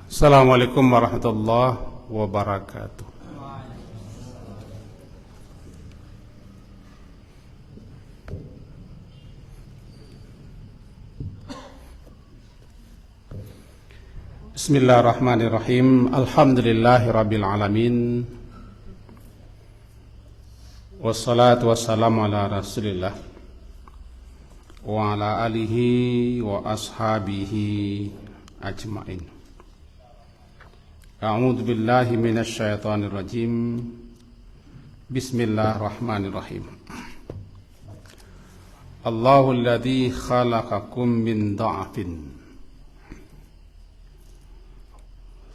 Assalamualaikum warahmatullahi wabarakatuh. Bismillahirrahmanirrahim. Alhamdulillahirabbil alamin. Wassalatu wassalamu ala Rasulillah wa ala alihi wa ashabihi ajmain. A'udzu billahi minasy syaithanir rajim. Bismillahirrahmanirrahim. Allahul ladzi khalaqakum min dha'fin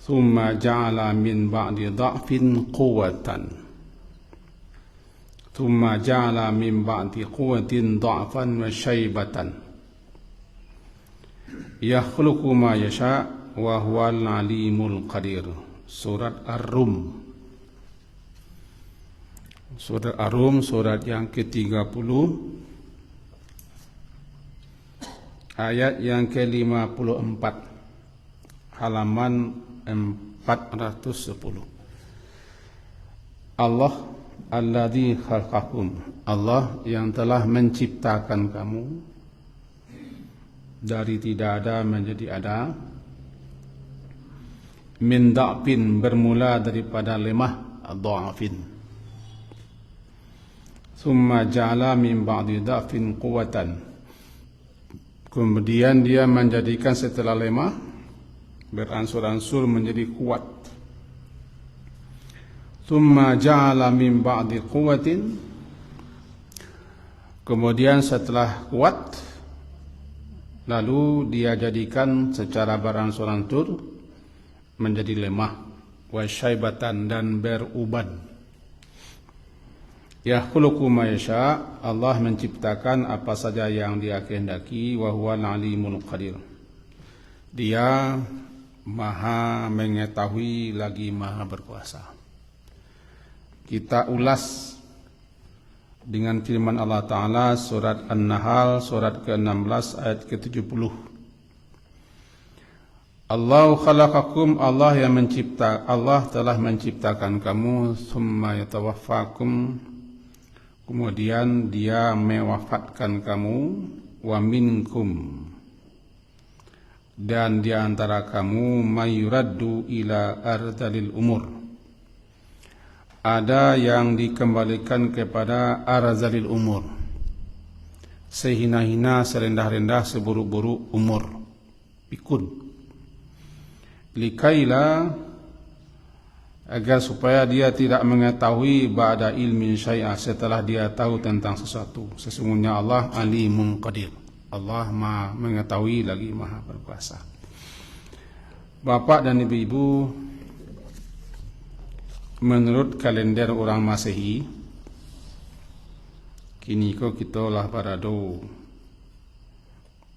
thumma ja'ala min ba'di dha'fin quwwatan thumma ja'ala min ba'di quwwatin dha'fan wa syaibatan yakhluqu ma yasha' wa huwal alimul qadir. Surat Ar-Rum. Surat Ar-Rum, surat yang ke-30, ayat yang ke-54, halaman 410. Allah alladzi khalaqakum, Allah yang telah menciptakan kamu dari tidak ada menjadi ada, min da'fin, bermula daripada lemah, dha'fin, thumma ja'ala min ba'di da'fin quwwatan, kemudian dia menjadikan setelah lemah beransur-ansur menjadi kuat, thumma ja'ala min ba'di quwwatin, kemudian setelah kuat lalu dia jadikan secara beransur-ansur menjadi lemah, wa syaibatan, dan beruban. Yakhluqu ma yasha, Allah menciptakan apa saja yang Dia kehendaki, wa huwal alimul qadir. Dia Maha mengetahui lagi Maha berkuasa. Kita ulas dengan firman Allah Ta'ala surat An-Nahl surat ke-16 ayat ke-70. Allah khalaqakum, Allah yang mencipta, Allah telah menciptakan kamu, summa yatawaffakum, kemudian Dia mewafatkan kamu, wa minkum, dan di antara kamu mayuraddu ila ardalil umur, ada yang dikembalikan kepada arzalil umur, sehina-hina, serendah-rendah, seburuk-buruk umur, pikun, likaila, agar supaya dia tidak mengetahui ba'da ilmin syai'a, setelah dia tahu tentang sesuatu. Sesungguhnya Allah alimun qadir, Allah Maha mengetahui lagi Maha berkuasa. Bapak dan ibu-ibu, menurut kalender orang Masehi, kini ko kita lah parado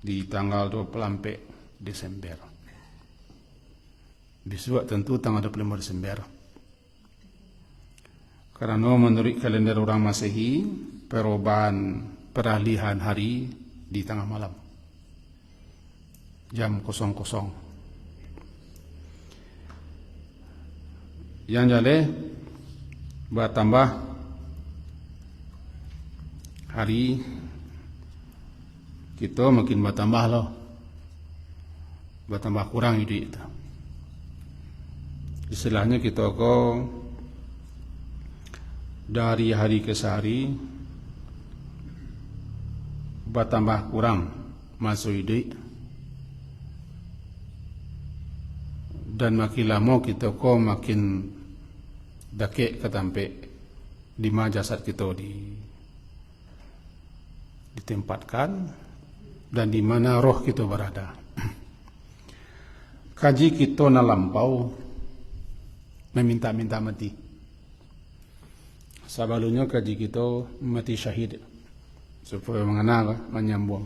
di tanggal 24 Desember. Besok tentu tanggal 25 Desember. Karena menurut kalender orang Masehi, perubahan peralihan hari di tengah malam, jam 00. Yang jale bertambah hari, kita makin bertambah loh, bertambah kurang hidup itu. Istilahnya kita kok dari hari ke hari bertambah kurang masuk hidup, dan makin lama kita kok makin dakik ketampe di mana jasad kita ditempatkan dan di mana roh kita berada. Kaji kita na lampau meminta-minta mati. Sebelumnya kaji kita mati syahid supaya mengenal menyambung.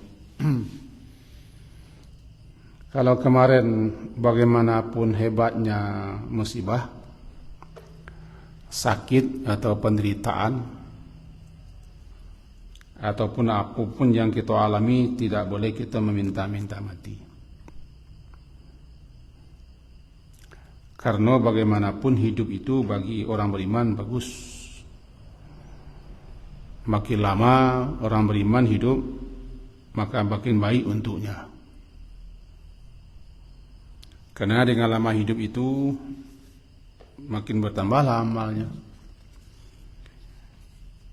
Kalau kemarin bagaimanapun hebatnya musibah, sakit atau penderitaan ataupun apapun yang kita alami, tidak boleh kita meminta-minta mati. Karena bagaimanapun hidup itu bagi orang beriman bagus. Makin lama orang beriman hidup, maka makin baik untuknya. Karena dengan lama hidup itu makin bertambahlah amalnya.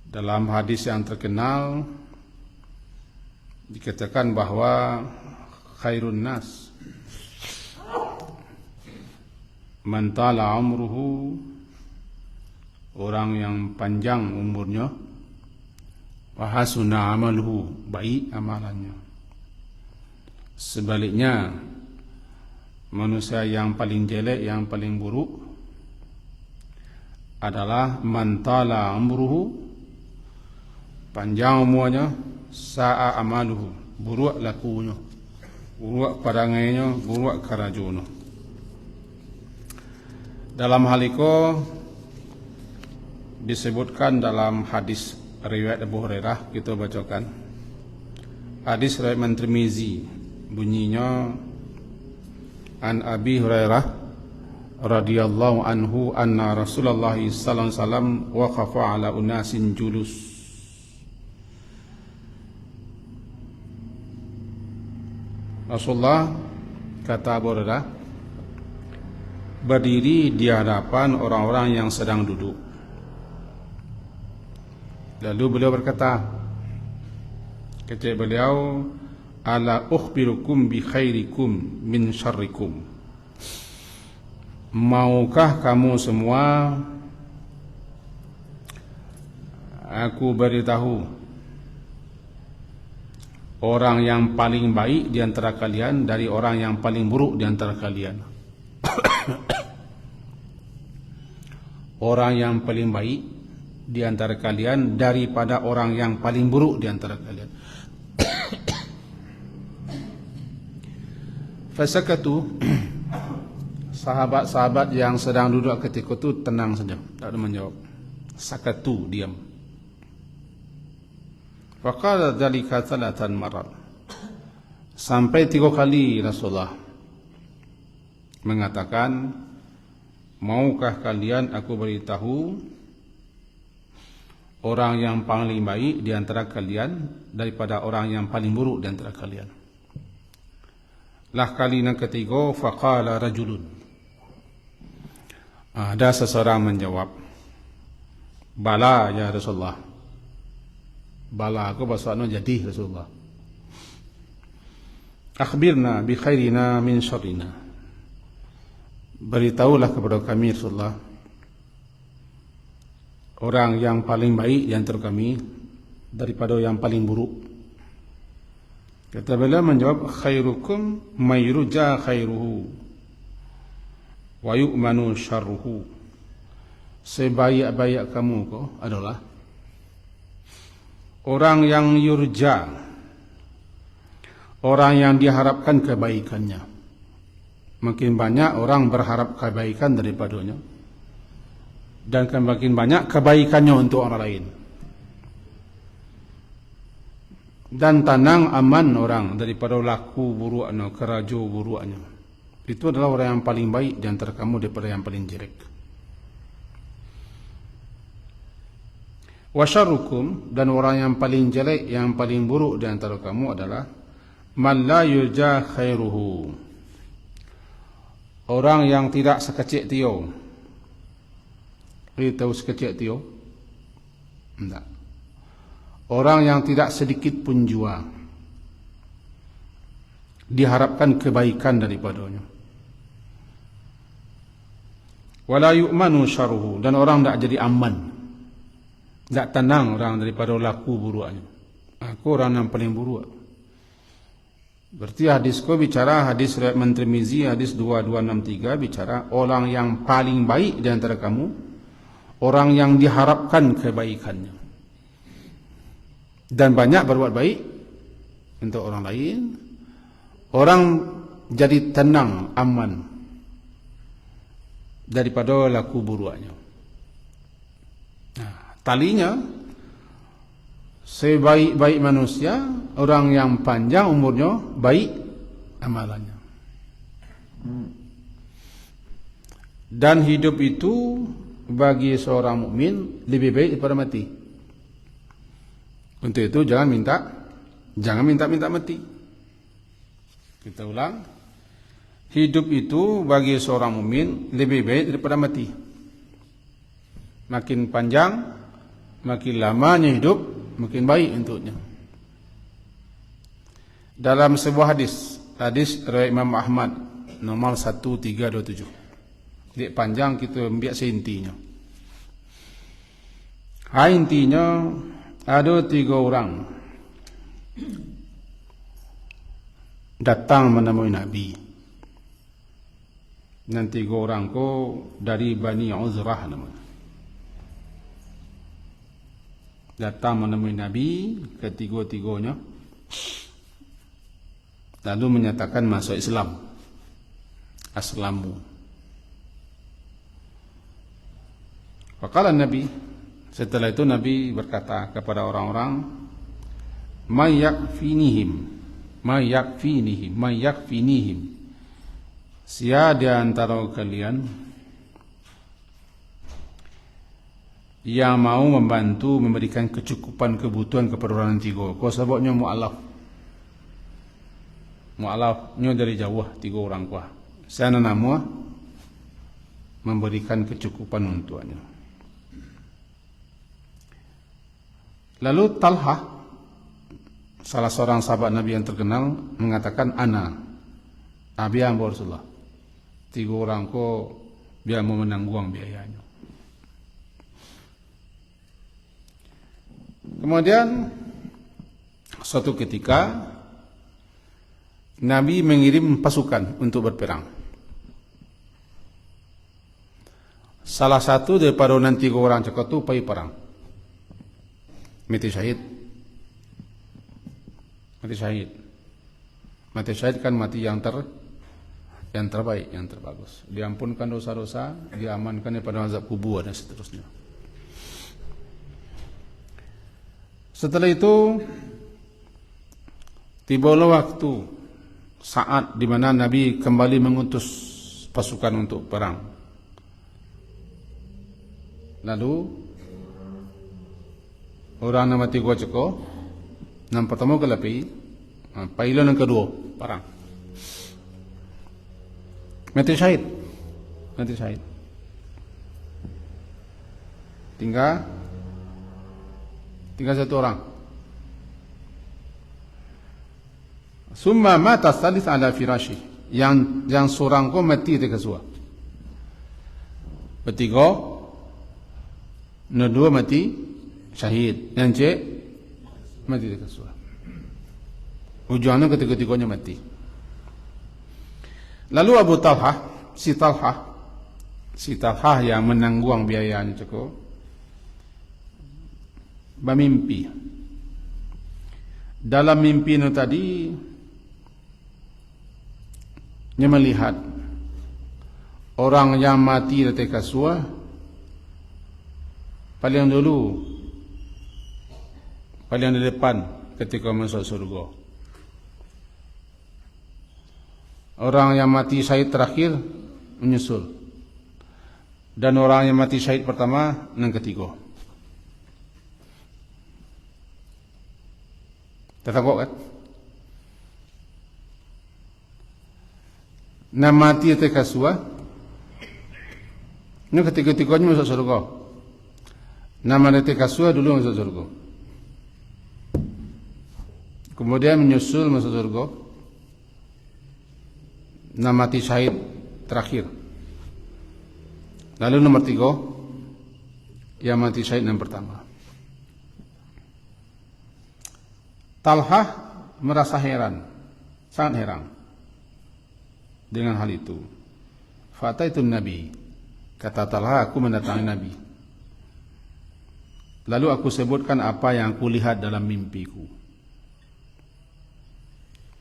Dalam hadis yang terkenal dikatakan bahwa khairun nas man tala umruhu, orang yang panjang umurnya, wa hasuna amaluhu, baik amalannya. Sebaliknya, manusia yang paling jelek, yang paling buruk adalah man tala umruhu, panjang umurnya, sa'a amaluhu, buruk lakunya, buruk perangainya, buruk kerajunya. Dalam hal itu disebutkan dalam hadis riwayat Abu Hurairah, kita bacakan. Hadis riwayat Tirmizi, bunyinya an Abi Hurairah radhiyallahu anhu anna Rasulullah sallallahu alaihi wasallam waqafa ala unasin julus. Rasulullah, kata Abu Hurairah, berdiri di hadapan orang-orang yang sedang duduk. Lalu beliau berkata, kata beliau, ala ukhbirukum bi khairikum min syarrikum. Maukah kamu semua aku beritahu orang yang paling baik di antara kalian dari orang yang paling buruk di antara kalian? Orang yang paling baik di antara kalian daripada orang yang paling buruk di antara kalian. Fasakatu, sahabat-sahabat yang sedang duduk ketika itu tenang saja, tak ada menjawab. Sakatu, diam. Faqala dzalika thalathan marat. Sampai 3 kali Rasulullah mengatakan, maukah kalian aku beritahu orang yang paling baik di antara kalian daripada orang yang paling buruk di antara kalian? Lah kali yang ketiga, faqala rajulun. Ada seseorang menjawab, bala ya Rasulullah. Bala aku bahasanya jadi Rasulullah. Akhbirna bi khairina min syarrina. Beritahulah kepada kami Rasulullah orang yang paling baik di antara kami daripada yang paling buruk. Kata beliau menjawab, khairukum mayruja khairuhu wa yu'manu syarruhu. Sebaik-baik kamu kau adalah orang yang yurja, orang yang diharapkan kebaikannya. Makin banyak orang berharap kebaikan daripadanya, dan makin banyak kebaikannya untuk orang lain. Dan tenang aman orang daripada laku buruknya, keraju buruknya. Itu adalah orang yang paling baik di antara kamu daripada yang paling jelek. Wasyarrukum, dan orang yang paling jelek, yang paling buruk di antara kamu adalah man la yurja khairuhu, orang yang tidak sekecil tio. Tahu sekecil tio? Tidak. Orang yang tidak sedikit pun jua diharapkan kebaikan daripadanya. Wala yu'manu syarruhu, dan orang tidak jadi aman, tidak tenang orang daripada laku buruknya. Aku orang yang paling buruk. Berarti hadisku bicara, hadis riwayat Tirmizi, hadis 2263 bicara orang yang paling baik di antara kamu, orang yang diharapkan kebaikannya dan banyak berbuat baik untuk orang lain. Orang jadi tenang, aman daripada laku buruknya. Nah, talinya, sebaik-baik manusia, orang yang panjang umurnya, baik amalannya. Dan hidup itu bagi seorang mukmin lebih baik daripada mati. Untuk itu jangan minta mati. Kita ulang. Hidup itu bagi seorang mukmin lebih baik daripada mati. Makin panjang, makin lamanya hidup, makin baik untuknya. Dalam sebuah hadis riwayat Imam Ahmad nomor 1327. Dia panjang kita ambil seintinya. Intinya ada 3 orang datang menemui Nabi. Dan 3 orang ko dari Bani Uzrah namanya. Datang menemui Nabi ketiga-tiganya, lalu menyatakan masuk Islam. Aslamu. Faqala Nabi, setelah itu Nabi berkata kepada orang-orang, may yakfinihim, siapa di antara kalian yang mau membantu memberikan kecukupan kebutuhan kepada orang 3. Kau sebabnya mu'alafnya dari jauh 3 orang kuah. Saya nama memberikan kecukupan untuknya. Lalu Talha, salah seorang sahabat Nabi yang terkenal, mengatakan, Abi Rasulullah, 3 orang ko biar mau menanggung biayanya. Kemudian suatu ketika Nabi mengirim pasukan untuk berperang. Salah satu daripada nanti 3 orang cakap itu pergi perang. Mati syahid. Mati syahid kan mati yang terbaik, yang terbagus. Diampunkan dosa-dosa, diamankan daripada azab kubur dan seterusnya. Setelah itu tibalah waktu saat di mana Nabi kembali mengutus pasukan untuk perang. Lalu orang nama 3 ceko, yang pertama kelapi, pailan yang kedua perang. Mati syahid. Tinggal 1 orang. Summa mata salis ala firashi. Yang seorang ko mati di kasua. Bertiga, dua mati syahid. Yang cik mati di kasua. Ujungnya ketiga-tiganya mati. Lalu Abu Talha, si Talha yang menanggung biayanya cukup, bermimpi. Dalam mimpi itu tadi, dia melihat orang yang mati di kasua paling di depan ketika masuk surga. Orang yang mati syahid terakhir menyusul, dan orang yang mati syahid pertama yang ketiga. Tertangkap kan? Nah mati itu kasua, ini ketiga-tiganya masuk surga. Nama itu kasua dulu masuk surga. Kemudian menyusul masuk surga. Nah mati syahid terakhir. Lalu nomor 3, yang mati syahid yang pertama. Talha merasa heran, sangat heran dengan hal itu. Fataitun Nabi, kata Talha, aku mendatangi Nabi. Lalu aku sebutkan apa yang aku lihat dalam mimpiku.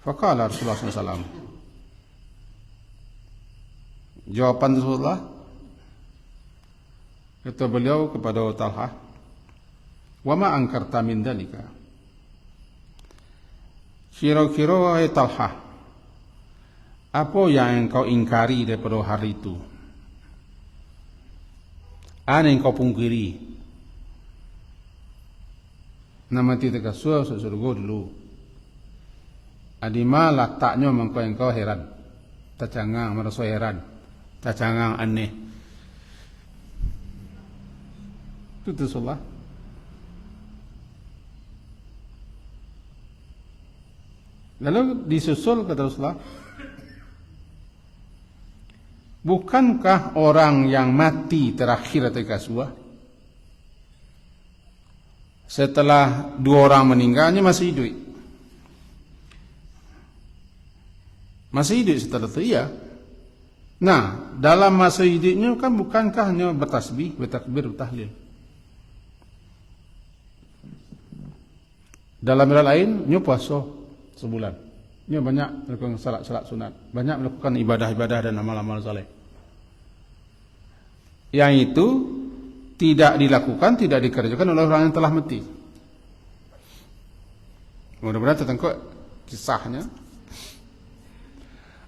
Faqala Rasulullah SAW. Jawaban Rasulullah, kata beliau kepada Talha, wa ma angkarta min dalika. Kira-kira wahai Talha, apa yang engkau ingkari daripada hari itu? Ana yang kau pungkiri. Nama ti teka surga dulu. Adima letaknya engkau heran. Tacangang merasa heran. Tacangang aneh. Itu Rasulullah. Lalu disusul kata Rasulullah, bukankah orang yang mati terakhir atau kasua setelah 2 orang meninggalnya masih hidup? Masih hidup setelah itu, iya. Nah, dalam masa hidupnya kan bukankah hanya bertasbih, bertakbir, bertahlil? Dalam hal lain, nya puasa sebulan. Nya banyak melakukan salat-salat sunat, banyak melakukan ibadah-ibadah dan amal-amal saleh. Yang itu tidak dilakukan, tidak dikerjakan oleh orang yang telah mati. Mudah-mudahan tertangkap kisahnya.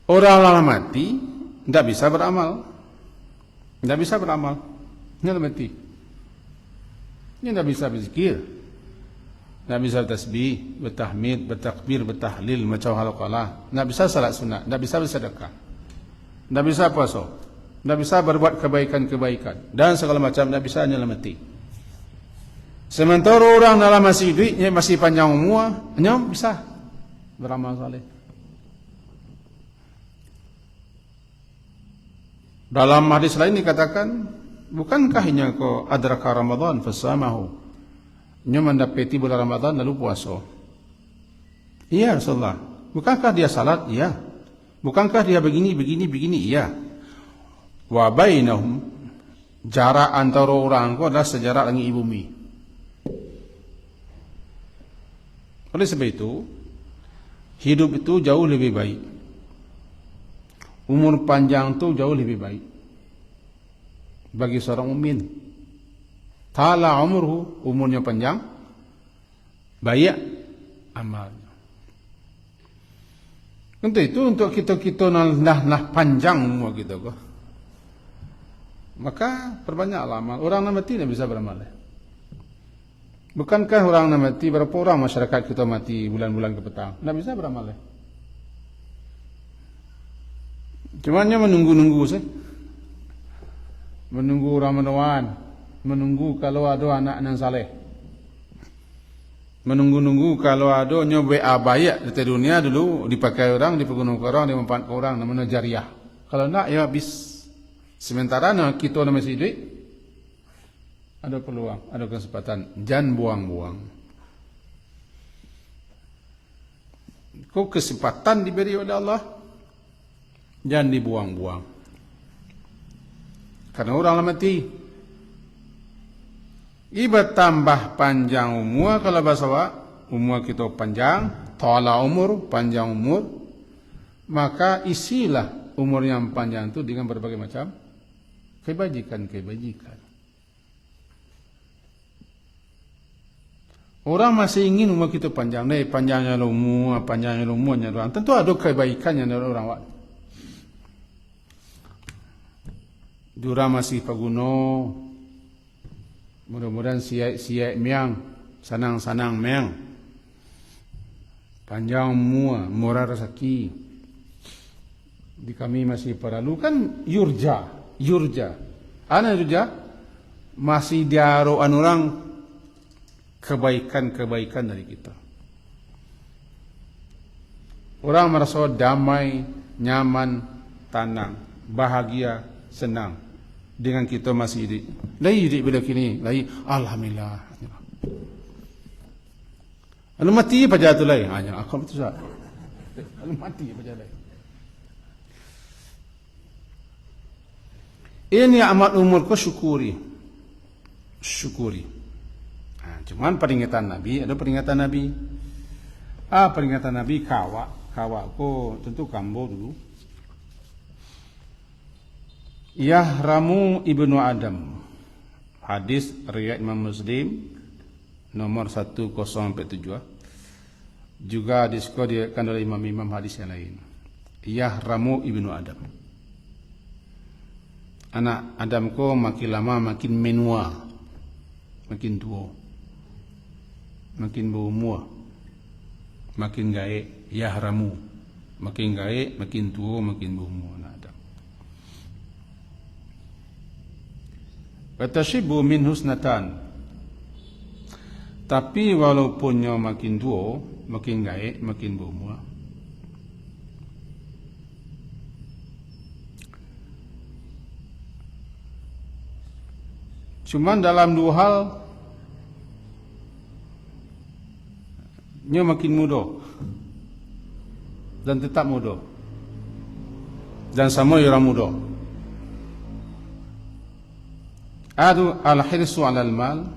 Orang mati tidak bisa beramal. Tidak bisa beramal. Dia mati. Dia tidak bisa berzikir. Tidak bisa bertasbih, bertahmid, bertakbir, bertahlil macam halaqalah. Tidak bisa salat sunat, tidak bisa bersedekah. Tidak bisa puasa. Tidak bisa berbuat kebaikan-kebaikan dan segala macam, tidak bisa, hanya mati. Sementara orang dalam masih hidupnya masih panjang umur, hanya bisa beramal saleh. Dalam hadis lain dikatakan, bukankah hanya kau adraka Ramadan fasamahu? Nya mendapati bulan Ramadan lalu puasa. Iya Rasulullah. Bukankah dia salat? Iya. Bukankah dia begini? Iya. Wa bainahum, jarak antara orang itu adalah sejarak langit bumi. Oleh sebab itu, hidup itu jauh lebih baik. Umur panjang itu jauh lebih baik bagi seorang mukmin. Tala umurhu, umurnya panjang, baik amalnya. Untuk itu, untuk kita nah panjang umur kita kok. Maka perbanyaklah amal. Orang nak mati tidak bisa beramal. Bukankah orang nak mati, berapa orang masyarakat kita mati bulan-bulan ke petang? Tidak bisa beramal. Cumanya menunggu-nunggu sih. Menunggu Ramadan. Menunggu kalau ada anak yang saleh. Menunggu-nunggu kalau ada nyoba abayat di dunia dulu dipakai orang, dipergunakan orang, dimanfaatkan orang, namanya jariah. Kalau nak ya habis. Sementara kita masih hidup, ada peluang, ada kesempatan. Jangan buang-buang. Kau kesempatan diberi oleh Allah, jangan dibuang-buang. Karena orang mati. Iba tambah panjang umur, kalau bahasa umur kita panjang, tala umur, panjang umur, maka isilah umur yang panjang itu dengan berbagai macam kebajikan. Orang masih ingin umur kita panjang, panjangnya umurnya orang. Tentu ada kebaikannya dari orang. Dura masih paguno, mudah-mudahan siap miang, sanang miang, panjang umur, murah rezeki. Di kami masih perlu kan yurja. Ana yurja masih diaroan orang kebaikan dari kita. Orang merasa damai, nyaman, tenang, bahagia, senang dengan kita masih hidup. Lai hidup bila kini, lai alhamdulillah. Lalu mati apa jatuh lai? Hanya aku betul sah. Lalu mati apa jatuh lai? Ini amat umur ko syukuri. Cuman peringatan Nabi, ada peringatan Nabi. Peringatan Nabi kawak ko tentu kambo dulu. Yahramu ibnu Adam. Hadis riwayat Imam Muslim nomor 1047. Juga disebutkan oleh imam-imam hadis yang lain. Yahramu ibnu Adam. anak Adam ko makin lama makin menua, makin tua, makin berumur, makin gaek, yahramu, makin gaek, makin tua, makin berumur anak Adam. Watashibu min husnatan. Tapi walaupunnya makin tua, makin gaek, makin berumur, cuman dalam dua hal nya makin muda dan tetap muda dan sama orang muda. Adu al-hirsu 'alal mal,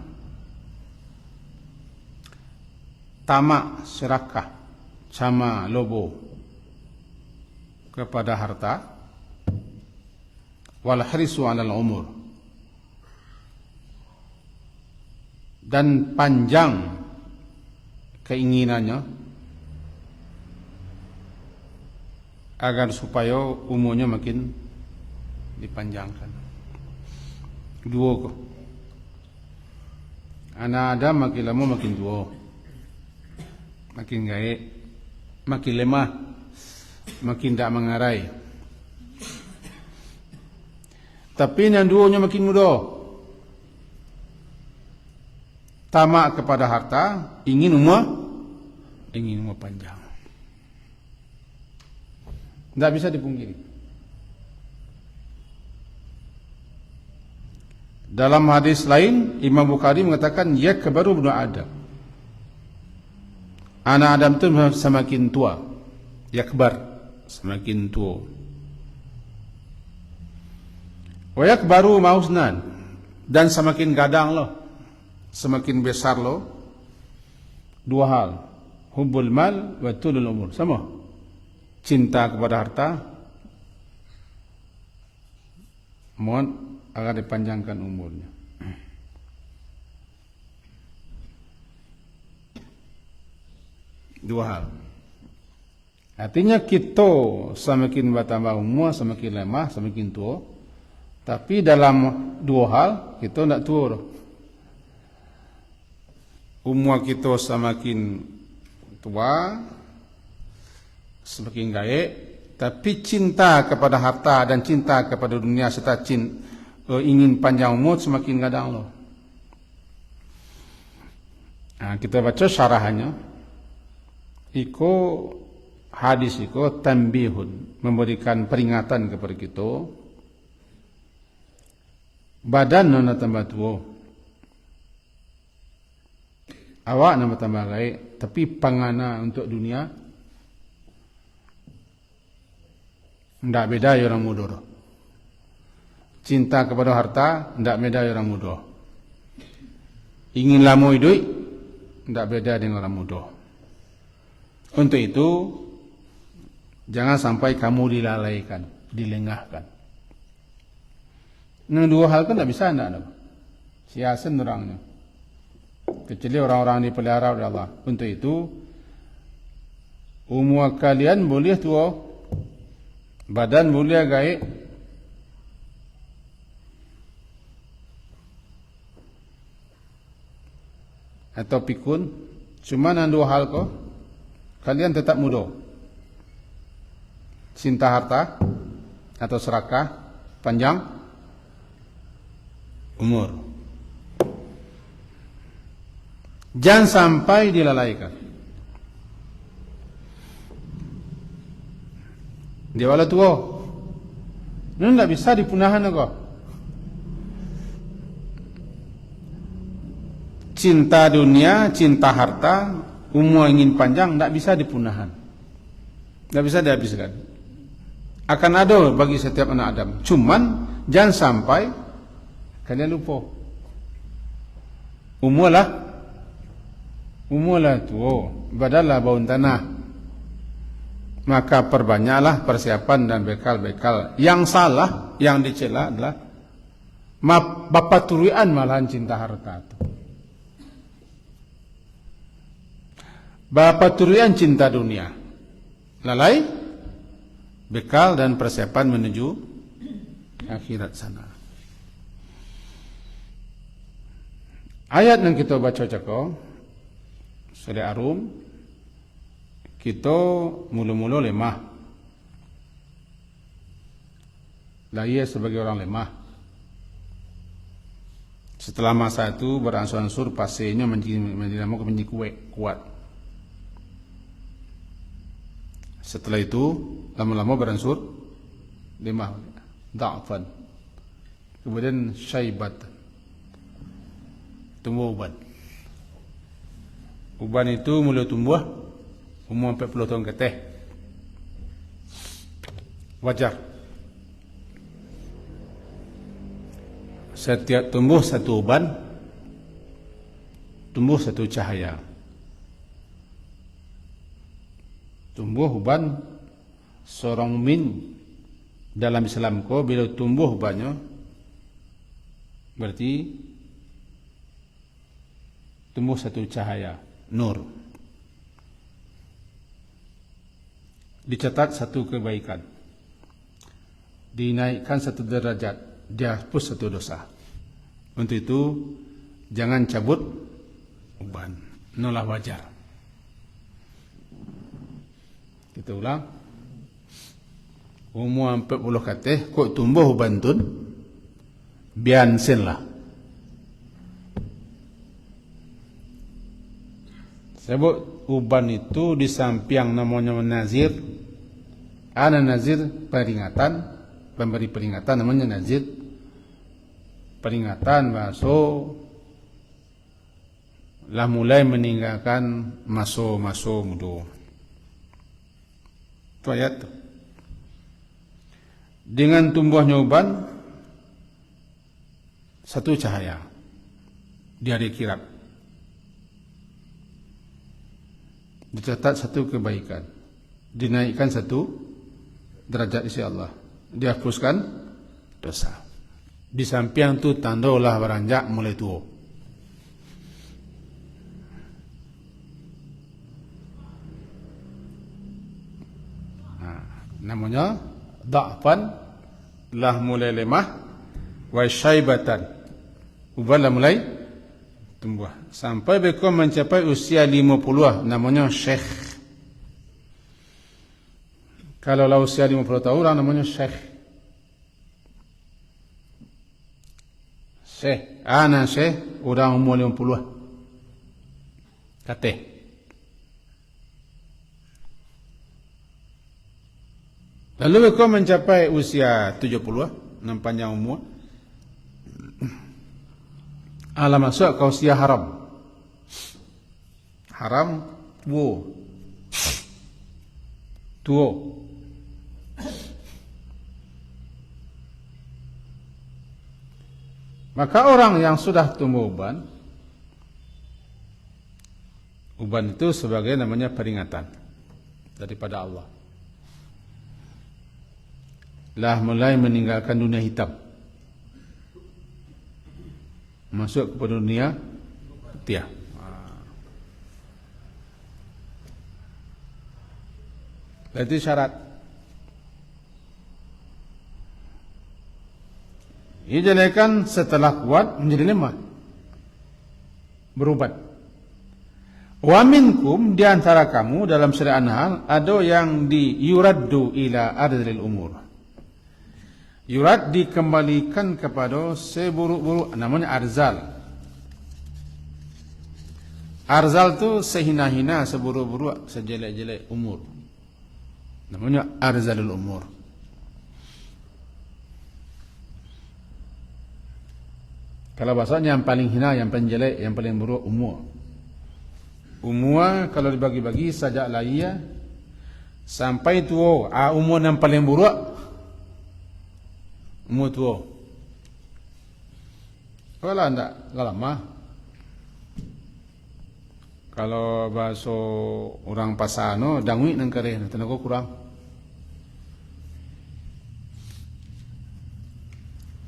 tamak serakah sama lobo kepada harta, wal hirsu 'alal umur, dan panjang keinginannya agar supaya umurnya makin dipanjangkan. Dua ko. Anak Adam makin lama makin tua, makin gaek, makin lemah, makin tak mengarai. Tapi yang duanya makin muda, tamak kepada harta, ingin umur panjang. Tidak bisa dipungkiri. Dalam hadis lain, Imam Bukhari mengatakan, yakbaru ibnu Adam. Anak Adam itu semakin tua. Yakbar, semakin tua. Wa yakbaru mausnan, dan semakin gadang loh, semakin besar loh. Dua hal, hubbul mal wa tulul umur. Sama, cinta kepada harta, mohon agar dipanjangkan umurnya. Dua hal. Artinya kita semakin bertambah umur, semakin lemah, semakin tua. Tapi dalam dua hal kita tidak tua. Umur kita semakin tua, semakin gaek, tapi cinta kepada harta dan cinta kepada dunia serta ingin panjang umur semakin gadang loh. Nah, kita baca syarahannya. Iko hadis iko tambihun, memberikan peringatan kepada kita. Badan nana tambah tua, awak nama tambah gaek, tapi pangana untuk dunia ndak beda ya orang muda. Cinta kepada harta ndak beda ya orang muda. Ingin lama hidup ndak beda dengan orang muda. Untuk itu jangan sampai kamu dilalaikan, dilengahkan. Ini dua hal kan tidak bisa anda. Siasan orangnya. Kecuali orang-orang dipelihara oleh Allah. Untuk itu umur kalian boleh tua, badan boleh gaek, atau pikun. Cuma yang dua hal kok, kalian tetap muda. Cinta harta atau serakah, panjang umur. Jangan sampai dilalaikan. Dia wala tua, ini tidak bisa dipunahan kok. Cinta dunia, cinta harta, umur ingin panjang, tidak bisa dipunahan, tidak bisa dihabiskan. Akan ada bagi setiap anak Adam. Cuman jangan sampai kalian lupa. Umurlah tua, badanlah bau tanah. Maka perbanyaklah persiapan dan bekal-bekal. Yang salah, yang dicela adalah bapak turuan malahan cinta harta itu. Bapak turuan cinta dunia. Lalai bekal dan persiapan menuju akhirat sana. Ayat yang kita baca cakap surah Ar-Rum, kita mula-mula lemah. Lahir sebagai orang lemah. Setelah masa itu beransur-ansur pasirnya menjadi kuat. Setelah itu lama-lama beransur lemah, da'fan. Kemudian syaibat, tumbuh uban. Uban itu mulai tumbuh umur 40 tahun ke atas. Wajar. Setiap tumbuh satu uban, tumbuh satu cahaya. Tumbuh uban seorang mukmin dalam Islam ko bila tumbuh ubannya berarti tumbuh satu cahaya, nur. Dicatat satu kebaikan. Dinaikkan satu derajat, dihapus satu dosa. Untuk itu jangan cabut uban, nolah wajar. Kita ulang. Umur 40 kata kok tumbuh uban tun biansin lah. Sebab uban itu di samping namanya nazir, ada nazir peringatan, pemberi peringatan namanya nazir peringatan bahasa lah mulai meninggalkan maso muda. Itu ayat tu. Dengan tumbuhnya uban satu cahaya di hari kiamat, dicatat satu kebaikan, dinaikkan satu derajat di sisi Allah, dihapuskan dosa. Di samping tu tanda ulah beranjak mulai tua. Namanya da'fan, lah mulai lemah, wa syaibatan, uban lah mulai tumbuh sampai bekam mencapai usia 50, namanya syekh. Kalau lah usia 50 tahun orang namanya syekh. Syekh, ana syekh orang umur 50 kata. Lalu kau mencapai usia 70, nampaknya umur. Alam masuk kau usia haram. Haram, tua. Maka orang yang sudah tumbuh uban itu sebagai namanya peringatan daripada Allah. Lah mulai meninggalkan dunia hitam, masuk ke dunia putih. Itu syarat. Dijadikan setelah kuat menjadi lemah, berubat. Wa minkum, di antara kamu dalam surah An-Nahl ada yang yuraddu ila ardhil umur. Yurad dikembalikan kepada seburuk-buruk, namanya arzal. Arzal tu sehina-hina, seburuk-buruk, sejelek-jelek umur. Namanya arzalul umur. Kalau bahasanya yang paling hina, yang paling jelek, yang paling buruk umur. Umur kalau dibagi-bagi sejak lahir sampai tua, umur yang paling buruk umur tua. Kalau tidak lama. Kalau bahasa orang pasar no, dangui nang kare, tenaga kurang.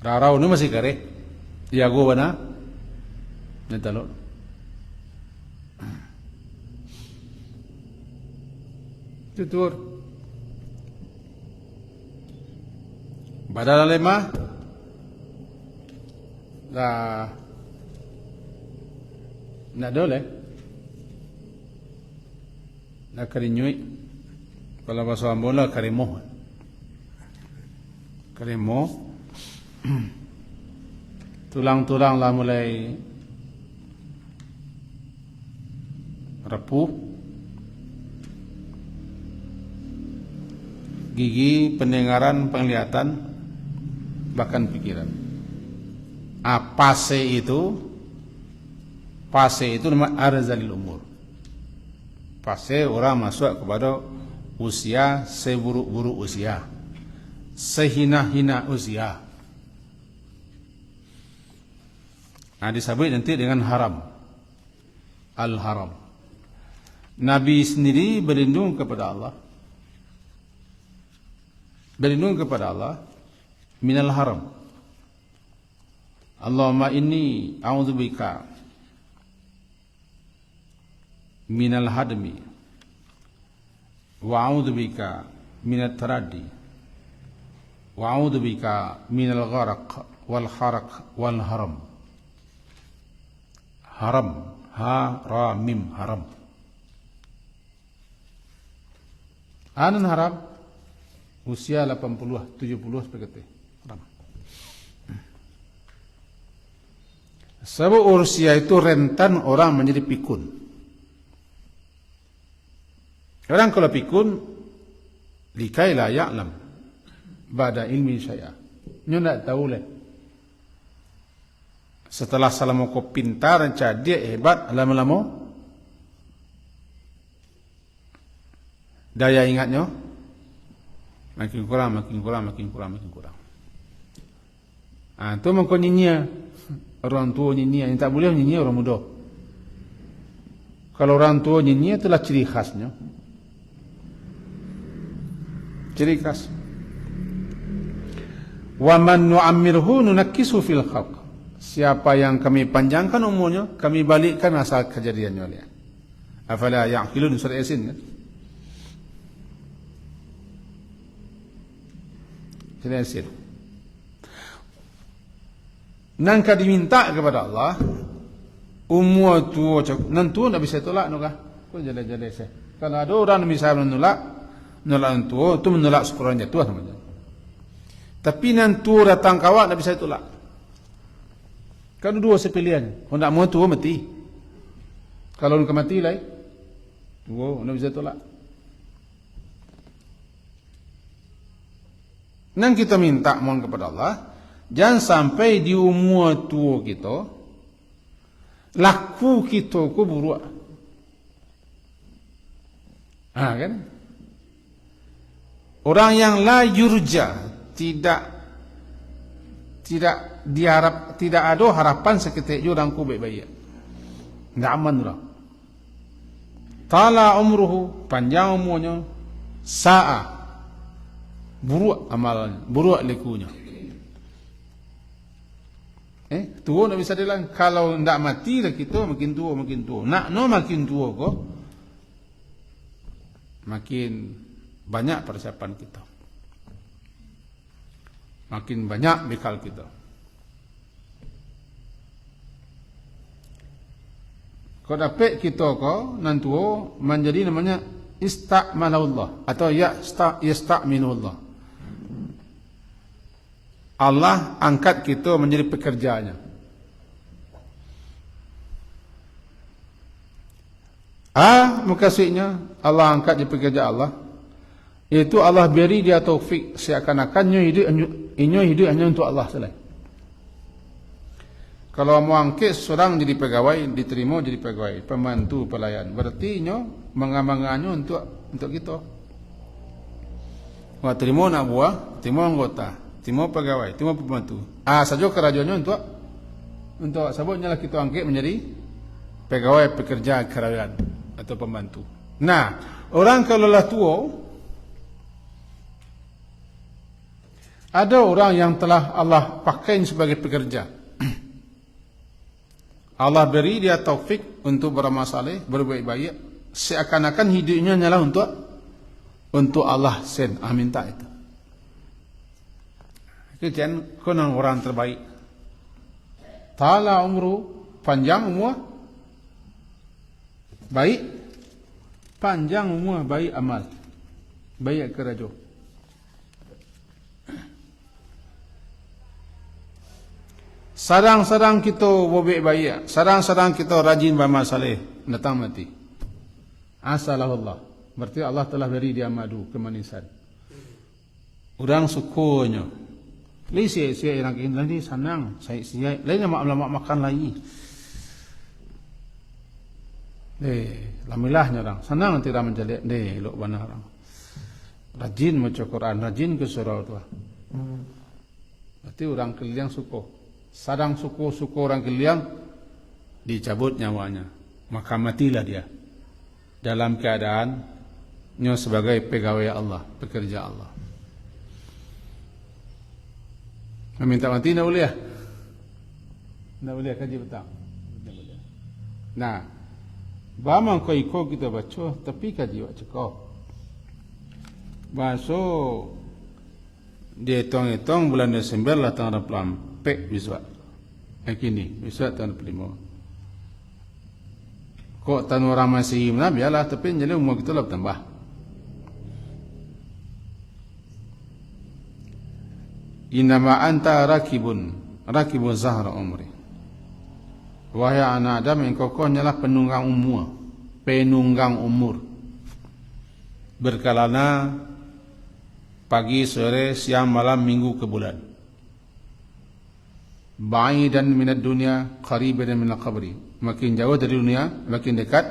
Rarau ni masih kare. Iago bana. Netalo. Tutur. Badal lemah dah nak boleh nak karinyui kalau bahasa Ambola karimoh tulang-tulang lah mulai rapuh, gigi, pendengaran, penglihatan, bahkan pikiran. Fase itu nama arzalil umur. Fase orang masuk kepada usia seburuk-buruk usia, sehina-hina usia. Nah, disebut nanti dengan haram. Al-haram. Nabi sendiri berlindung kepada Allah. Berlindung kepada Allah minal haram. Allahumma inni a'udzubika minal hadmi wa a'udzubika minat taraddi wa a'udzubika minal gharaq wal kharaq wal haram. Haram, ha ra mim, haram. Anan haram usia 80, 70 seperti itu. Haram. Sebab usia itu rentan orang menjadi pikun. Orang kalau pikun likai la ya'lam ba'da ilmi syai'a. Nyo nak tahu leh. Setelah selama kau pintar dan dia hebat, lama-lama daya ingatnya makin kurang. Itu mengkau nyinyia orang tua nyinyia, yang tak boleh nyinyia orang muda. Kalau orang tua nyinyia itulah ciri khasnya. Ciri khas. Wa man nu'ammirhu nunakkisu fil khalq. Siapa yang kami panjangkan umurnya, kami balikkan asal kejadiannya oleh. Afala ya'qilun, surah Yasin kan? Surah Yasin. Nangka diminta kepada Allah, umur tua, nan tua nak bisa tolak nukah? Kau jale-jale saya. Kalau ada orang bisa menolak tua, itu menolak sekurangnya tua namanya. Tapi nan tua datang kawak nak bisa tolak. Kan dua sepilihan. Kalau nak mau tua mati. Kalau nak mati lah, tua nak bisa tolak. Nang kita minta mohon kepada Allah, jangan sampai di umur tua kita laku kita ku buruk. Kan? Orang yang la yurja, tidak diharap, tidak ada harapan seketika orang ku baik-baik. Tidak aman orang. Tala umruhu, panjang umurnya, sa'a, buruk amalnya, buruk likunya. Tua nak bisa dilang. Kalau tidak mati lah kita makin tua. Nak makin tua kok, makin banyak persiapan kita. Makin banyak bekal kita. Kalau dapat kita ko nantuo menjadi namanya istakmalullah atau yastakminullah. Allah angkat kita menjadi pekerjaannya. Maksudnya Allah angkat jadi pekerja Allah. Itu Allah beri dia taufik seakan-akannya hidup hanya untuk Allah saja. Kalau mau angkat seorang jadi pegawai, diterima jadi pegawai, pembantu, pelayan, berarti mengamangannya untuk kita. Wah, terima nak buah, terima anggota, terima pegawai, terima pembantu. Saja kerajaannya untuk sebabnya kita angkat menjadi pegawai, pekerja kerajaan atau pembantu. Nah, orang kalau lah tua, ada orang yang telah Allah pakai sebagai pekerja. Allah beri dia taufik untuk beramal saleh, berbaik-baik, seakan-akan hidupnya hanyalah untuk Allah sen. Minta itu. Itu jangan konon orang terbaik. Tala umru, panjang umur, baik. Panjang umur, baik amal. Baik kerja. Sarang-sarang kita bobek baik, sarang-sarang kita rajin beramal saleh, datang mati. Asalahullah. Berarti Allah telah beri dia madu, kemanisan. Orang sukunya. Lai siap-siap orang ini lagi senang, siap-siap. Lai nak makan lagi. Lamilahnya orang senang nanti orang menjadi lok benar orang. Rajin baca Quran, rajin ke surau tu. Berarti orang keliang suku. Sadang suku orang keliang dicabut nyawanya. Maka matilah dia. Dalam keadaan nya sebagai pegawai Allah, pekerja Allah. Meminta mati nak boleh? Nak boleh kaji petang. Nah, bama kau ikut kita baca, tapi kaji baca kau. Baso dia hitung bulan Desember lah tanggal 24 besok. Kini besok tanggal 25. Kok tan orang masih mana biarlah, tapi jadi umur kita lah bertambah. Innama anta rakibun zahra umri. Wahai anak Adam, engkau hanyalah penunggang umur. Berkalana pagi, sore, siang, malam, minggu ke bulan. Ba'idan minad dunia, qariban minal qabri. Makin jauh dari dunia, makin dekat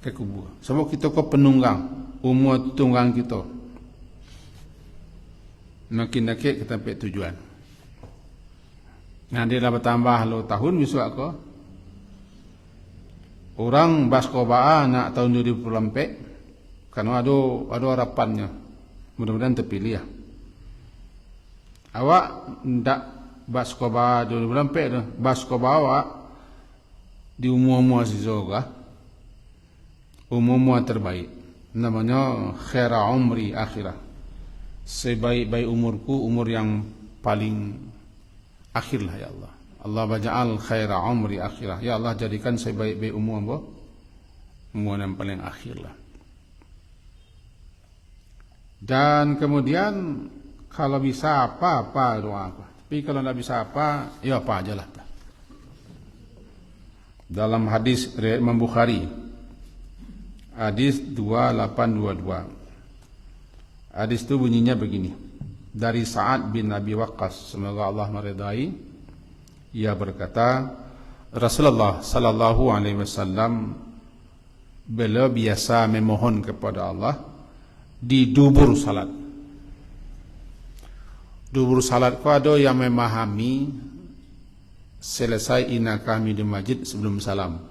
ke kubur. Sebab kita kau penunggang, umur tunggang kita. Makin dekat kita sampai tujuan. Nanti dah bertambah lo tahun besok aku. Orang baskoba nak tahun 2024 karena ada harapannya. Mudah-mudahan terpilih ya. Awak ndak baskoba 2024 tu. Baskoba awak di umur-umur sizoga. Umur-umur terbaik. Namanya khaira umri akhirah. Sebaik-baik umurku, umur yang paling akhirlah ya Allah. Allah baja'al khaira umri akhirah. Ya Allah, jadikan sebaik-baik umur apa? Umur yang paling akhirlah. Dan kemudian kalau bisa apa doa apa. Tapi kalau tidak bisa apa, ya apa ajalah. Dalam hadis riwayat Imam Bukhari, hadis 2822. Hadis itu bunyinya begini. Dari Sa'ad bin Abi Waqqas, semoga Allah meridai, ia berkata, Rasulullah sallallahu alaihi wasallam beliau biasa memohon kepada Allah di dubur salat. Dubur salat ko ada yang memahami selesai ina kami di masjid sebelum salam.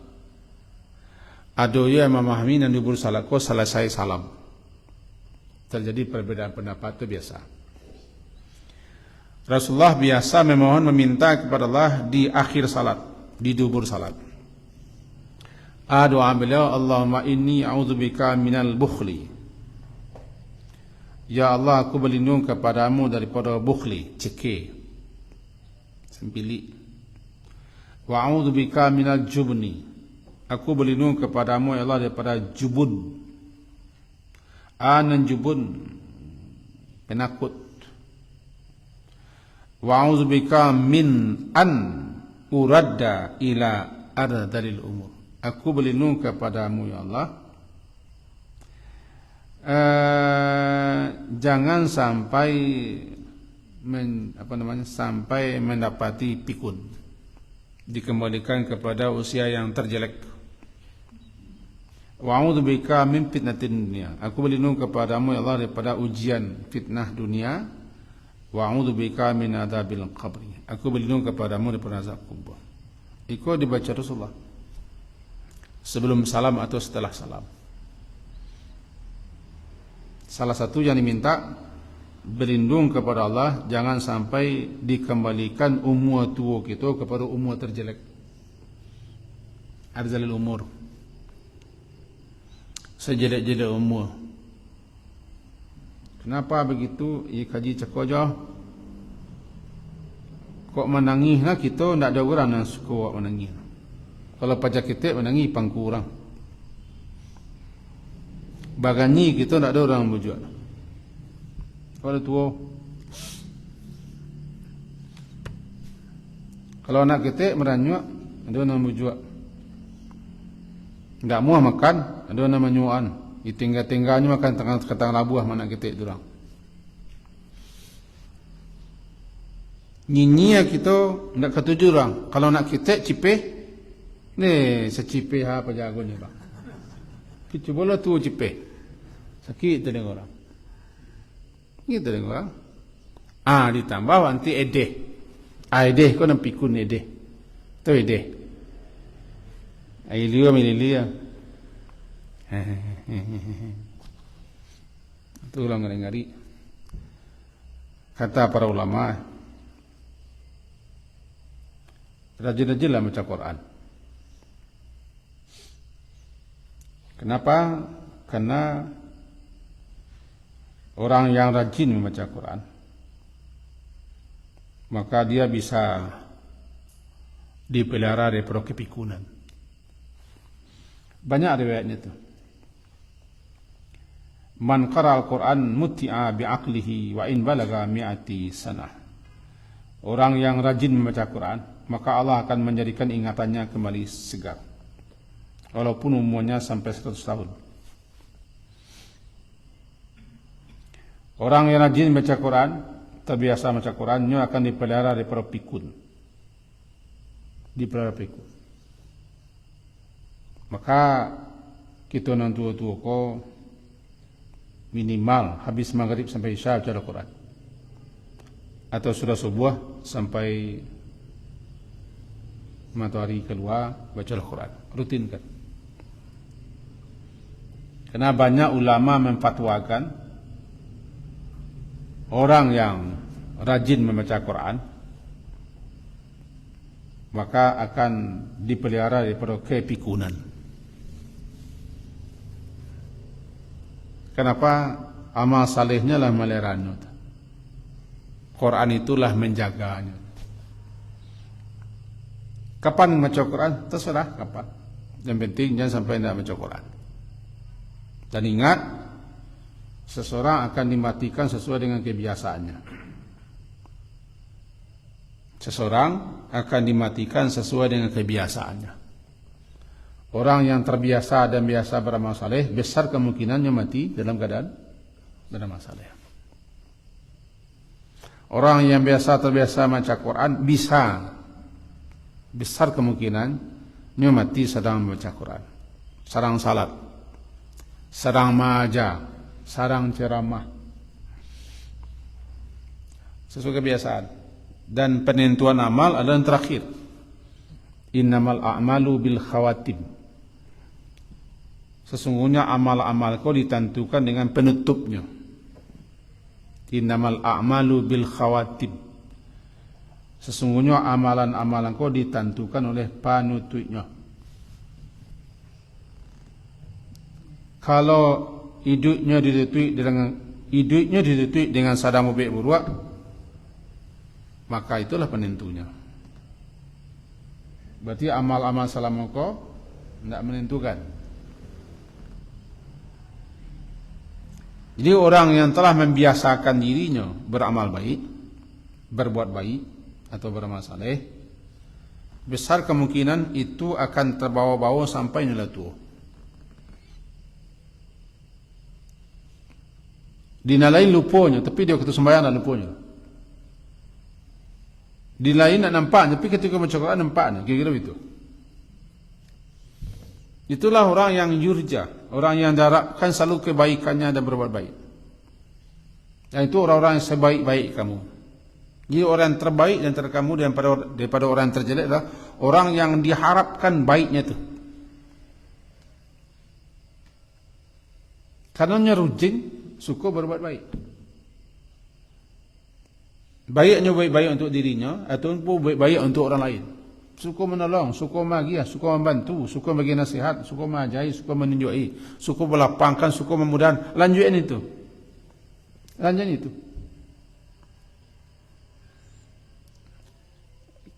Ada yang memahami dan dubur salat ko selesai salam. Terjadi perbedaan pendapat itu biasa. Rasulullah biasa memohon meminta kepada Allah di akhir salat, di dubur salat. Doa beliau, Allahumma inni a'udzubika minal bukhli. Ya Allah, aku berlindung kepadamu daripada bukhli, cekik, sempili. Wa a'udzubika minal jubni. Aku berlindung kepadamu ya Allah daripada jubun. Anan jubun, penakut. Wa a'udzubika min an uradda ila ardalil umur. Aku berlindung kepadamu ya Allah, jangan sampai sampai mendapati pikun, dikembalikan kepada usia yang terjelek. Wa a'udzubika min fitnatin dunia. Aku berlindung kepadamu ya Allah daripada ujian fitnah dunia. Wa a'udzubika min adzabil qabri. Aku berlindung kepadamu daripada azab kubur. Itu dibaca Rasulullah sebelum salam atau setelah salam. Salah satu yang diminta berlindung kepada Allah, jangan sampai dikembalikan umur tua kita kepada umur terjelek. Arzalil umur, sejelek-jelek umur. Kenapa begitu? Ia kaji cakojo. Kok menangis lah kita tak ada orang yang suka menangis. Kalau pajak kita menangis pangkurang. Bagani kita tak ada orang bujuk. Kalau tua, kalau anak kita meranyuk, ada orang bujuk. Tak muah makan, ada orang menyuan. Tinggal-tinggalnya makan tengah labuah mana kita itu orang. Nyinyia kita nak ketujuh orang. Kalau nak kita cipeh, ni secipeh apa jagonya bang. Kita bola tu cipeh. Sakit tu dengan orang. Gitu dengan orang. Ditambah nanti edeh. Edeh kau nak pikun edeh. Tu edeh. Liu mililia. Itu ulang ngari-ngari. Kata para ulama, rajin-rajinlah baca Quran. Kenapa? Karena orang yang rajin membaca Quran, maka dia bisa dipelihara daripada kepikunan. Banyak riwayatnya itu. Man qara al-Quran muti'a bi'aqlihi wa in balaga mi'ati sanah. Orang yang rajin membaca Quran, maka Allah akan menjadikan ingatannya kembali segar, walaupun umurnya sampai 100 tahun. Orang yang rajin baca Quran, terbiasa baca Qurannya akan dipelihara daripada pikun. Dipelihara pikun. Maka kita nan tua-tua ko minimal habis maghrib sampai isya baca Quran. Atau sudah subuh sampai matahari keluar baca Al-Quran, rutinkan. Karena banyak ulama memfatwakan orang yang rajin membaca Quran maka akan dipelihara daripada kepikunan. Kenapa? Amal salehnya lah meliharanya. Quran itulah menjaganya. Kapan baca Quran? Terserah kapan. Yang penting jangan sampai tidak baca Quran. Dan ingat, seseorang akan dimatikan sesuai dengan kebiasaannya. Seseorang akan dimatikan sesuai dengan kebiasaannya. Orang yang terbiasa dan biasa beramal saleh, besar kemungkinannya mati dalam keadaan beramal saleh. Orang yang terbiasa baca Quran bisa besar kemungkinannya mati sedang membaca Quran, sedang salat, sedang maja, sedang ceramah, sesuai kebiasaan. Dan penentuan amal adalah yang terakhir. Innamal a'malu bil khawatim. Sesungguhnya amal-amal kau ditentukan dengan penutupnya. Innamal a'malu bil khawatim. Sesungguhnya amalan-amalan kau ditentukan oleh penutupnya. Kalau hidupnya ditutup dengan sadar mubik buruk, maka itulah penentunya. Berarti amal-amal selama kau tidak menentukan. Jadi orang yang telah membiasakan dirinya beramal baik, berbuat baik atau beramal saleh, besar kemungkinan itu akan terbawa-bawa sampai nilai tua. Dinalain lupanya, tapi dia ketua sembahyang dan lupanya. Dinalain nak nampaknya, tapi ketika baca Quran nampaknya, kira-kira begitu. Itulah orang yang yurja, orang yang diharapkan selalu kebaikannya dan berbuat baik. Dan itu orang-orang yang sebaik-baik kamu. Jadi orang yang terbaik dan kamu daripada orang yang terjelek adalah orang yang diharapkan baiknya itu. Karena rujin suka berbuat baik. Baiknya baik-baik untuk dirinya ataupun baik-baik untuk orang lain. Suka menolong, suka bahagia, suka membantu, suka bagi nasihat, suka mengajari, suka menunjuki, suka melapangkan, suka memudahkan. Lanjutkan itu. Lanjutkan itu.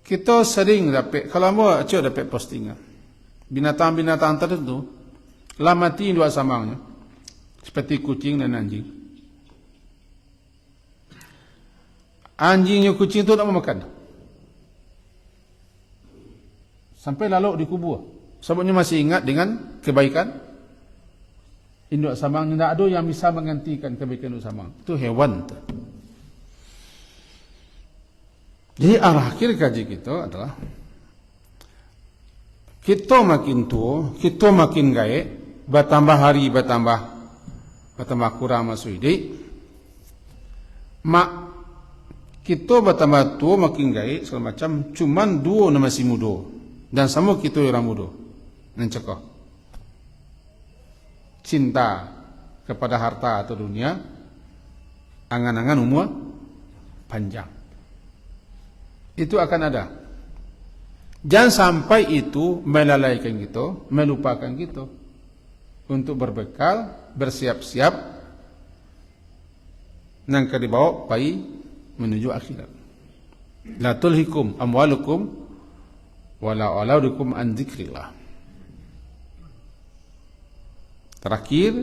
kita sering dapat, kalau mau acok dapat postingan binatang-binatang tertentu lah mati dua samangnya, seperti kucing dan anjing. Anjingnya kucing itu tak mau makan, sampai lalu dikubur. Sebabnya masih ingat dengan kebaikan induk samang. Tidak ada yang bisa menggantikan kebaikan induk samang. Itu hewan. Jadi arah akhir kaji kita adalah kita makin tua, kita makin gaek, bertambah hari bertambah kurang masuk hidup. Kita bertambah tua makin gaek segala macam, cuman dua nama masih muda dan sama kita orang muda. Mencekah cinta kepada harta atau dunia, angan-angan umur panjang. Itu akan ada. Jangan sampai itu melalaikan kita, melupakan kita untuk berbekal, bersiap-siap nangka dibawa pai menuju akhirat. La tulhikum amwalukum wala auladukum an dzikrillah. Terakhir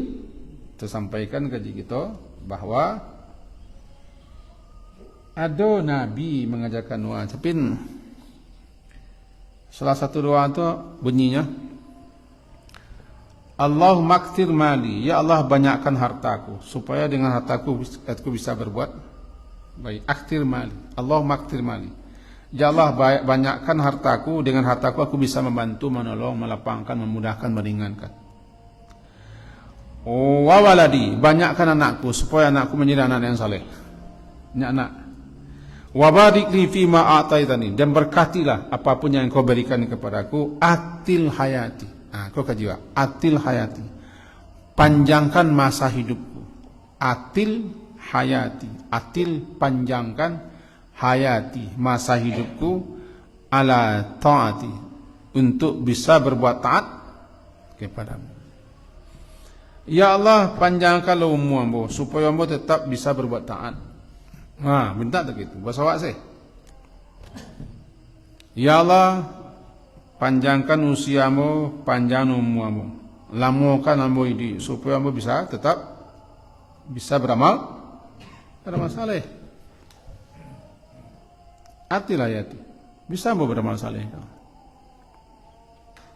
tersampaikan kaji kita bahwa ada Nabi mengajarkan doa, tapi salah satu doa itu bunyinya Allahumma akthir mali, ya Allah banyakkan hartaku supaya dengan hartaku aku bisa berbuat baik. Akthir mali, Allahumma akthir mali, ya Allah banyakkan hartaku, dengan hartaku aku bisa membantu, menolong, melapangkan, memudahkan, meringankan. Wa waladi, banyakkan anakku supaya anakku menjadi anak yang saleh. Anak. Wa barik li fi ma ataitani, dan berkatilah apapun yang kau berikan kepadaku. Atil hayati, kau kaji atil hayati, panjangkan masa hidupku. Atil hayati, atil panjangkan hayati, masa hidupku, ala taati, untuk bisa berbuat taat kepadamu. Ya Allah, panjangkanlah umurmu supaya mu tetap bisa berbuat taat. Minta tak gitu, bahasa awak saya. Ya Allah, panjangkan usiamu, panjang umurmu, lamakan ambo hidup supaya ambo bisa tetap bisa beramal saleh. Atil hayati, bisa ambo beramal saleh.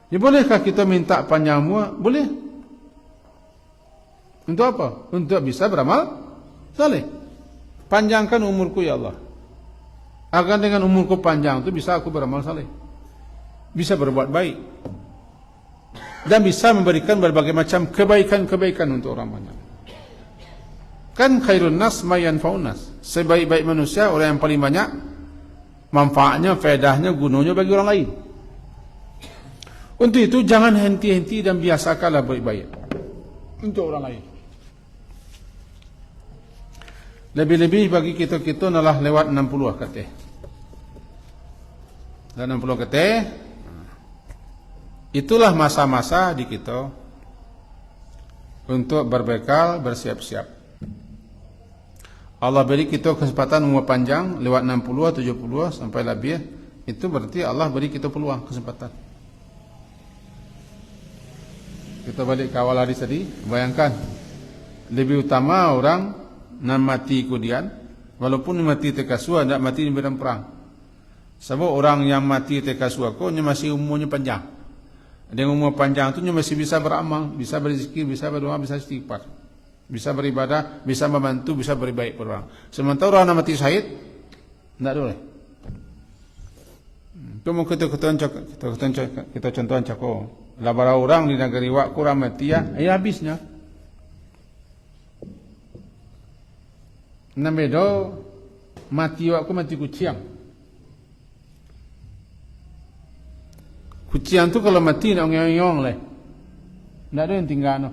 Ya bolehkah kita minta panjang umur? Boleh. Untuk apa? Untuk bisa beramal saleh. Panjangkan umurku ya Allah, agar dengan umurku panjang itu bisa aku beramal saleh, bisa berbuat baik, dan bisa memberikan berbagai macam kebaikan-kebaikan untuk orang banyak. Kan khairun nas mayanfa'un nas, sebaik-baik manusia orang yang paling banyak manfaatnya, faedahnya, gunanya bagi orang lain. Untuk itu jangan henti-henti dan biasakanlah baik-baik untuk orang lain. Lebih-lebih bagi kita adalah lewat 60 kata. Dan 60 kata itulah masa-masa di kita untuk berbekal, bersiap-siap. Allah beri kita kesempatan umur panjang lewat 60, 70 sampai lebih. Itu berarti Allah beri kita peluang, kesempatan. Kita balik ke awal hadis tadi, bayangkan lebih utama orang nan mati kemudian, walaupun mati tekasua, tidak mati di medan perang. Sebab orang yang mati tekasua kok masih umurnya panjang. Dengan umur panjang itu masih bisa beramal, bisa berzikir, bisa berdoa, bisa istighfar, bisa beribadah, bisa membantu, bisa berbaik orang. Sementara orang mati syahid, tidak boleh. Itu mau kita contohkan cakap. Labara orang di negeri wak kurang mati ya habisnya. Namedo mati waktu mati kucing. Kucing tu kalau mati nak ngeyong leh, tidak ada yang tinggal no.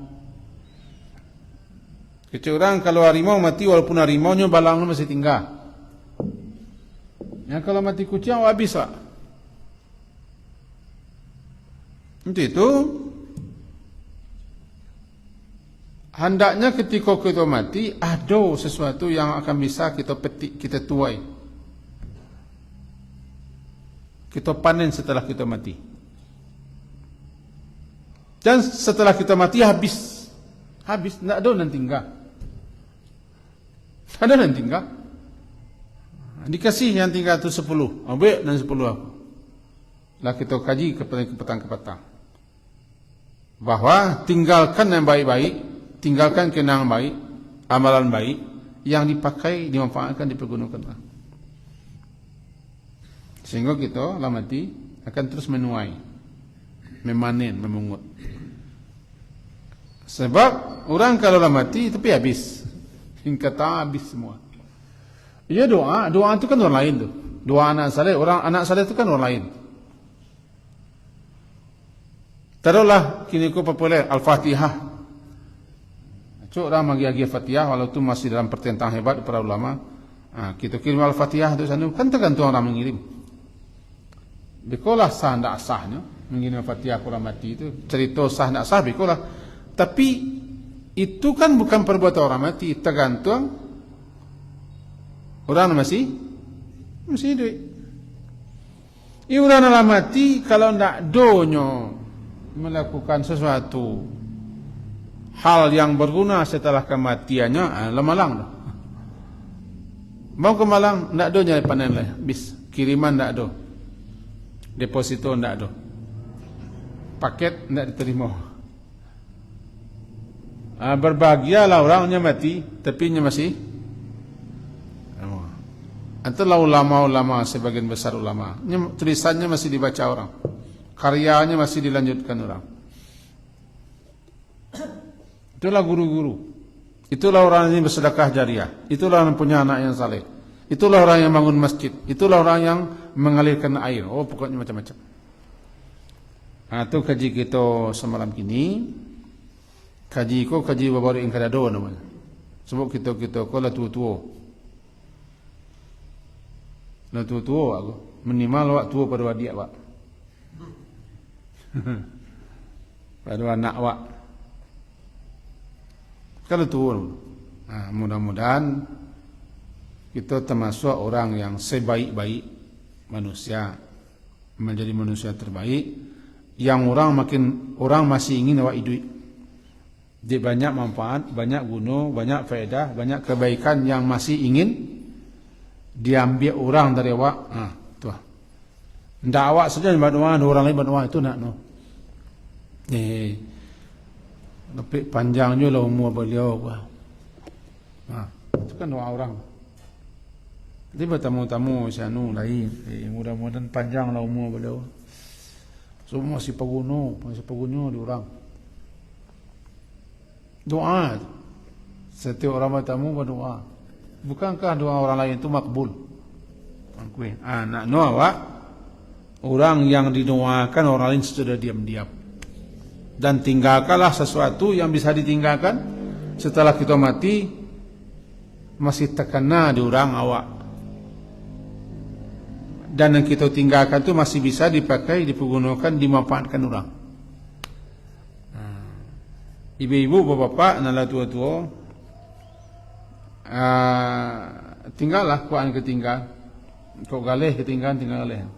Kecuali kalau harimau mati walaupun harimaunya balangnya masih tinggal. Yang kalau mati kucing habis lah. Untuk itu hendaknya ketika kita mati ada sesuatu yang akan bisa kita petik, kita tuai. kita panen setelah kita mati. Dan setelah kita mati habis, tidak ada yang tinggal. Tak ada yang tinggal. Dikasih yang tinggal itu 10, ambil dan 10 aku. Lah kita kaji ke petang. Bahawa tinggalkan yang baik-baik, tinggalkan kenangan baik, amalan baik, yang dipakai, dimanfaatkan, dipergunakan. Sehingga kita lah mati akan terus menuai, memanen, memungut. Sebab orang kalau lah mati tapi habis, kata habis semua. Ya doa itu kan orang lain tu. Doa anak saleh, anak saleh itu kan orang lain. Taruhlah kini ko populer Al-Fatihah. Cuk orang magi-agi Fatihah walaupun masih dalam pertentang hebat para ulama. Kita kirim Al-Fatihah tu sana kan tergantung orang mengirim. Bikolah sah ndak sahnya mengirim Al-Fatihah orang mati itu cerita sah ndak sah bikolah. Tapi itu kan bukan perbuatan orang mati, tergantung orang masih hidup. Orang dalam mati kalau ndak donyo melakukan sesuatu hal yang berguna setelah kematiannya, lemalang dah. Mau ke Malang ndak donyo panen lah, bis kiriman ndak do. Deposito ndak do. Paket ndak diterima. Berbahagialah orangnya mati, tapi nya masih. Antara ulama-ulama, sebagian besar ulama, tulisannya masih dibaca orang, karyanya masih dilanjutkan orang. Itulah guru-guru, itulah orang yang bersedekah jariah, itulah orang yang punya anak yang saleh, itulah orang yang bangun masjid, itulah orang yang mengalirkan air. Pokoknya macam-macam. Itu kaji kita semalam kini. Kaji babaru yang kada do namanya. Sebab kita ko la tua-tua. La tua-tua aku. Minimal awak tua pada adik awak. Pada anak awak. Kada tua. Mudah-mudahan kita termasuk orang yang sebaik-baik manusia, menjadi manusia terbaik yang orang masih ingin awak hidup. Dia banyak manfaat, banyak guna, banyak faedah, banyak kebaikan yang masih ingin diambil orang dari awak. Tu. Ndak awak saja buat doa, orang lain buat doa itu nak no. Lebih panjangnya lah umur beliau. Itu kan doa orang. Jadi bertamu-tamu sianu lain. Mudah-mudahan panjang lah umur beliau. Semua masih paguno di orang. Doa. Setiap orang bertamu berdoa. Bukankah doa orang lain itu makbul? Nak no awak, orang yang didoakan orang lain sudah diam-diam. Dan tinggalkanlah sesuatu yang bisa ditinggalkan setelah kita mati masih terkena di orang awak. Dan yang kita tinggalkan itu masih bisa dipakai, dipergunakan, dimanfaatkan orang. Ibu-ibu, bapak-bapak, nala tua-tua, tinggallah kuan ketinggal. Kau galeh ketinggalan, tinggal galeh.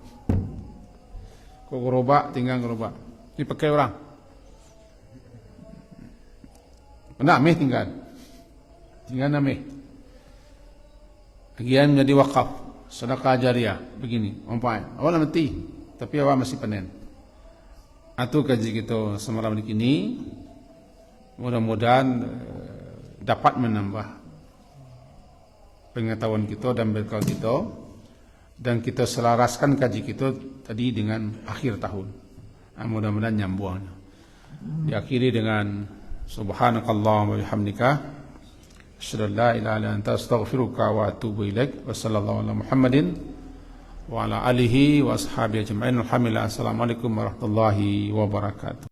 Kau gerobak, tinggal gerobak. Dipakai orang. Nak meh tinggal nameh. Bagian menjadi wakaf, sedekah jariah, begini. Awak mati, tapi awak masih panen. Atau kaji kita semalam ini. Mudah-mudahan dapat menambah pengetahuan kita dan berkah kita, dan kita selaraskan kaji kita tadi dengan akhir tahun. Mudah-mudahan nyambung. Diakhiri dengan subhanakallahumma wa bihamdika asyhadu an la ilaha illa anta astaghfiruka wa atubu ilaik. Wassallallahu ala Muhammadin wa ala alihi wa ashabihi ajma'in. Alhamdulillah. Assalamualaikum warahmatullahi wabarakatuh.